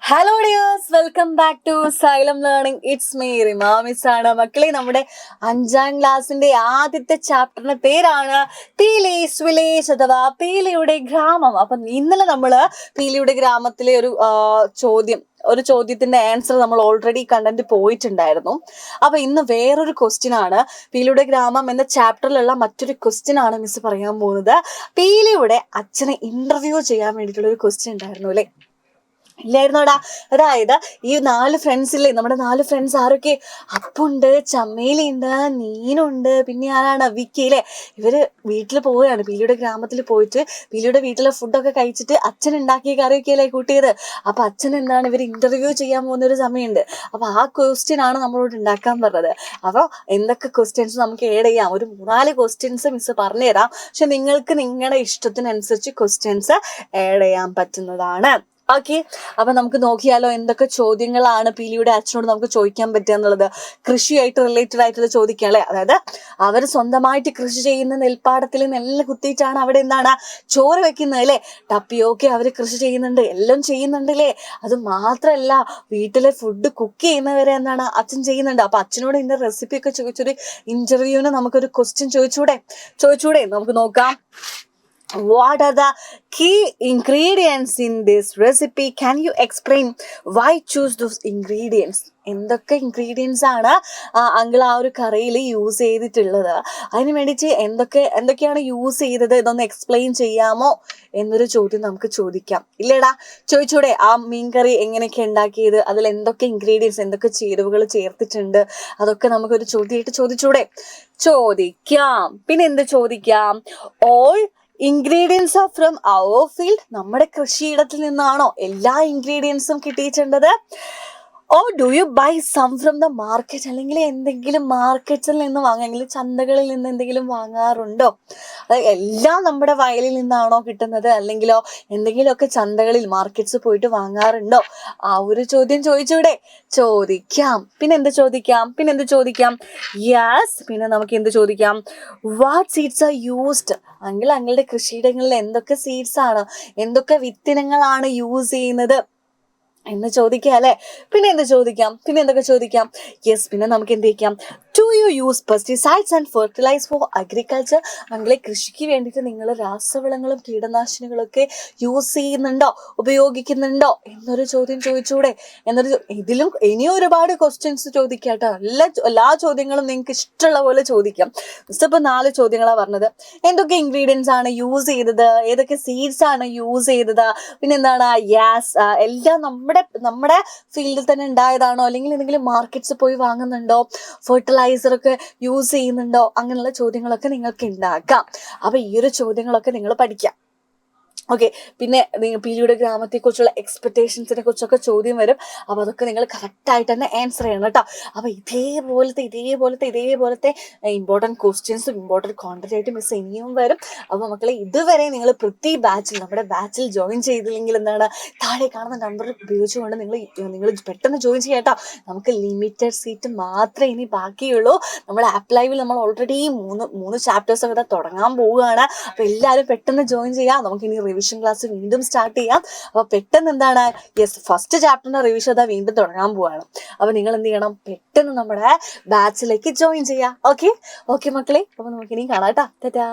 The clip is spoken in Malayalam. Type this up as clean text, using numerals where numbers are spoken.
Hello dears, welcome back to Xylem learning. It's me Rima miss ആണ്. മക്കളെ, നമ്മുടെ 5ാം ക്ലാസ്സിന്റെ ആദ്യത്തെ ചാപ്റ്ററിന്റെ പേരാണ് പീലീസ് വില്ലേജ് അഥവാ പീലിയുടെ ഗ്രാമം. അപ്പം ഇന്നലെ നമ്മള് പീലിയുടെ ഗ്രാമത്തിലെ ഒരു ചോദ്യത്തിന്റെ ആൻസർ നമ്മൾ ഓൾറെഡി കണ്ടന്റ് പോയിട്ടുണ്ടായിരുന്നു. അപ്പൊ ഇന്ന് വേറൊരു ക്വസ്റ്റ്യൻ ആണ്. പീലിയുടെ ഗ്രാമം എന്ന ചാപ്റ്ററിലുള്ള മറ്റൊരു ക്വസ്റ്റ്യൻ ആണ് മിസ് പറയാൻ പോകുന്നത്. പീലിയുടെ അച്ഛനെ ഇന്റർവ്യൂ ചെയ്യാൻ വേണ്ടിയിട്ടുള്ള ഒരു ക്വസ്റ്റ്യൻ ഉണ്ടായിരുന്നു അല്ലെ? ഇല്ലായിരുന്നോടാ? അതായത് ഈ 4 ഫ്രണ്ട്സ് ഇല്ലേ, നമ്മുടെ 4 ഫ്രണ്ട്സ് ആരൊക്കെ? അപ്പുണ്ട്, ചമ്മേലിയുണ്ട്, നീനുണ്ട്, പിന്നെ ആരാണ്? വിക്കി അല്ലേ? ഇവര് വീട്ടിൽ പോവുകയാണ്. പീലിയുടെ ഗ്രാമത്തിൽ പോയിട്ട് പീലിയുടെ വീട്ടിലെ ഫുഡൊക്കെ കഴിച്ചിട്ട് അച്ഛൻ ഉണ്ടാക്കിയ കറിയൊക്കെ അല്ലേ കൂട്ടിയത്. അപ്പൊ അച്ഛൻ എന്താണ്, ഇവർ ഇന്റർവ്യൂ ചെയ്യാൻ പോകുന്ന ഒരു സമയമുണ്ട്. അപ്പൊ ആ ക്വസ്റ്റ്യൻ ആണ് നമ്മളോട് ഉണ്ടാക്കാൻ പറഞ്ഞത്. അപ്പൊ എന്തൊക്കെ ക്വസ്റ്റ്യൻസ് നമുക്ക് ഏഡ് ചെയ്യാം? ഒരു 3-4 ക്വസ്റ്റ്യൻസ് മിസ് പറഞ്ഞുതരാം. പക്ഷെ നിങ്ങൾക്ക് നിങ്ങളുടെ ഇഷ്ടത്തിനനുസരിച്ച് ക്വസ്റ്റ്യൻസ് ആഡ് ചെയ്യാൻ പറ്റുന്നതാണ്. ഓക്കെ, അപ്പൊ നമുക്ക് നോക്കിയാലോ എന്തൊക്കെ ചോദ്യങ്ങളാണ് പീലിയുടെ അച്ഛനോട് നമുക്ക് ചോദിക്കാൻ പറ്റുക എന്നുള്ളത്. കൃഷിയായിട്ട് റിലേറ്റഡ് ആയിട്ടുള്ള ചോദിക്കാം അല്ലെ? അതായത് അവർ സ്വന്തമായിട്ട് കൃഷി ചെയ്യുന്ന നെൽപ്പാടത്തിൽ നെല്ല് കുത്തിയിട്ടാണ് അവിടെ എന്താണ് ചോറ് വെക്കുന്നത് അല്ലെ? ടപ്പിയൊക്കെ അവർ കൃഷി ചെയ്യുന്നുണ്ട്, എല്ലാം ചെയ്യുന്നുണ്ട് അല്ലേ? അത് മാത്രല്ല, വീട്ടിലെ ഫുഡ് കുക്ക് ചെയ്യുന്നവരെ എന്താണ് അച്ഛൻ ചെയ്യുന്നുണ്ട്. അപ്പൊ അച്ഛനോട് ഇതിന്റെ റെസിപ്പി ഒക്കെ ചോദിച്ചൊരു ഇന്റർവ്യൂവിന് നമുക്കൊരു ക്വസ്റ്റ്യൻ ചോദിച്ചൂടെ? നമുക്ക് നോക്കാം. What are the key ingredients in this recipe? Can you explain why choose those ingredients? എന്തൊക്കെ ഇൻഗ്രീഡിയൻസ് ആണ് അങ്കിൾ ആ ഒരു കറിയിൽ യൂസ് ചെയ്തിട്ടുള്ളത്? അതിന് വേണ്ടിയിട്ട് എന്തൊക്കെയാണ് യൂസ് ചെയ്തത്? ഇതൊന്ന് എക്സ്പ്ലെയിൻ ചെയ്യാമോ എന്നൊരു ചോദ്യം നമുക്ക് ചോദിക്കാം. ഇല്ലേടാ? ചോദിച്ചൂടെ? ആ മീൻകറി എങ്ങനെയൊക്കെ ഉണ്ടാക്കിയത്, അതിൽ എന്തൊക്കെ ഇൻഗ്രീഡിയൻസ്, എന്തൊക്കെ ചേരുവകൾ ചേർത്തിട്ടുണ്ട്, അതൊക്കെ നമുക്കൊരു ചോദ്യമായിട്ട് ചോദിക്കാം. പിന്നെ എന്ത് ചോദിക്കാം? All ingredients are from our field. നമ്മുടെ കൃഷിയിടത്തിൽ നിന്നാണോ എല്ലാ ഇൻഗ്രീഡിയൻസും കിട്ടിയിട്ടുള്ളത്? Or do you buy some from the market? അല്ലെങ്കിൽ എന്തെങ്കിലും മാർക്കറ്റിൽ നിന്ന് വാങ്ങാമെങ്കിൽ ചന്തകളിൽ നിന്ന് എന്തെങ്കിലും വാങ്ങാറുണ്ടോ? അതായത് എല്ലാം നമ്മുടെ വയലിൽ നിന്നാണോ കിട്ടുന്നത്, അല്ലെങ്കിലോ എന്തെങ്കിലുമൊക്കെ ചന്തകളിൽ മാർക്കറ്റ്സ് പോയിട്ട് വാങ്ങാറുണ്ടോ? ആ ഒരു ചോദ്യം ചോദിക്കാം. പിന്നെ എന്ത് ചോദിക്കാം? യെസ്, പിന്നെ നമുക്ക് എന്ത് ചോദിക്കാം? What seeds are used? അങ്ങളുടെ കൃഷിയിടങ്ങളിൽ എന്തൊക്കെ സീഡ്സ് ആണ്, എന്തൊക്കെ വിത്തിനങ്ങളാണ് യൂസ് ചെയ്യുന്നത് എന്ന് ചോദിക്കാം അല്ലെ? പിന്നെ എന്തൊക്കെ ചോദിക്കാം? യെസ്, പിന്നെ നമുക്ക് എന്ത് ചെയ്യാം? Do you use pesticides and fertilise for agriculture? അങ്ങളെ കൃഷിക്ക് വേണ്ടിയിട്ട് നിങ്ങൾ രാസവളങ്ങളും കീടനാശിനികളൊക്കെ യൂസ് ചെയ്യുന്നുണ്ടോ, ഉപയോഗിക്കുന്നുണ്ടോ എന്നൊരു ചോദ്യം ചോദിച്ചൂടെ? ഇതിലും ഇനിയും ഒരുപാട് ക്വസ്റ്റ്യൻസ് ചോദിക്കാം കേട്ടോ. എല്ലാ ചോദ്യങ്ങളും നിങ്ങൾക്ക് ഇഷ്ടമുള്ള പോലെ ചോദിക്കാം. ഇപ്പൊ 4 ചോദ്യങ്ങളാണ് പറഞ്ഞത്. എന്തൊക്കെ ഇൻഗ്രീഡിയൻസ് ആണ് യൂസ് ചെയ്തത്, ഏതൊക്കെ സീഡ്സ് ആണ് യൂസ് ചെയ്തത്, പിന്നെ എന്താണ് യാസ്, എല്ലാം നമ്മുടെ ഫീൽഡിൽ തന്നെ ഉണ്ടായതാണോ, അല്ലെങ്കിൽ എന്തെങ്കിലും മാർക്കറ്റ്സ് പോയി വാങ്ങുന്നുണ്ടോ, ഫെർട്ടിലൈസർ ഒക്കെ യൂസ് ചെയ്യുന്നുണ്ടോ, അങ്ങനെയുള്ള ചോദ്യങ്ങളൊക്കെ നിങ്ങൾക്ക് ഉണ്ടാക്കാം. അപ്പൊ ഈ ഒരു ചോദ്യങ്ങളൊക്കെ നിങ്ങൾ പഠിക്കാം. ഓക്കെ, പിന്നെ പീലിയുടെ ഗ്രാമത്തെക്കുറിച്ചുള്ള എക്സ്പെക്ടേഷൻസിനെ കുറിച്ചൊക്കെ ചോദ്യം വരും. അപ്പോൾ അതൊക്കെ നിങ്ങൾ കറക്റ്റായിട്ട് തന്നെ ആൻസർ ചെയ്യണം കേട്ടോ. അപ്പോൾ ഇതേപോലത്തെ ഇമ്പോർട്ടൻറ്റ് ക്വസ്റ്റ്യൻസും ഇമ്പോർട്ടൻറ്റ് കോണ്ടന്റ് ആയിട്ട് മിസ് ഇനിയും വരും. അപ്പോൾ മക്കളെ, ഇതുവരെ നിങ്ങൾ നമ്മുടെ ബാച്ചിൽ ജോയിൻ ചെയ്തില്ലെങ്കിൽ എന്താണ്, താഴെ കാണുന്ന നമ്പർ ഉപയോഗിച്ചുകൊണ്ട് നിങ്ങൾ പെട്ടെന്ന് ജോയിൻ ചെയ്യാം കേട്ടോ. നമുക്ക് ലിമിറ്റഡ് സീറ്റ് മാത്രമേ ഇനി ബാക്കിയുള്ളൂ. നമ്മുടെ ആപ്പ് ലൈവിൽ നമ്മൾ ഓൾറെഡി മൂന്ന് ചാപ്റ്റേഴ്സ് ഒക്കെ തുടങ്ങാൻ പോവുകയാണ്. അപ്പോൾ എല്ലാവരും പെട്ടെന്ന് ജോയിൻ ചെയ്യാം. നമുക്ക് ഇനി റിവിഷൻ ക്ലാസ് വീണ്ടും സ്റ്റാർട്ട് ചെയ്യാം. അപ്പൊ പെട്ടെന്ന് എന്താണ്, ഫസ്റ്റ് ചാപ്റ്ററിന്റെ റിവിഷൻ വീണ്ടും തുടങ്ങാൻ പോവാണ്. അപ്പൊ നിങ്ങൾ എന്ത് ചെയ്യണം? പെട്ടെന്ന് നമ്മുടെ ബാച്ചിലേക്ക് ജോയിൻ ചെയ്യാം. ഓക്കെ മക്കളെ, അപ്പൊ നമുക്ക് ഇനി കാണാം കേട്ടോ. ടാറ്റാ.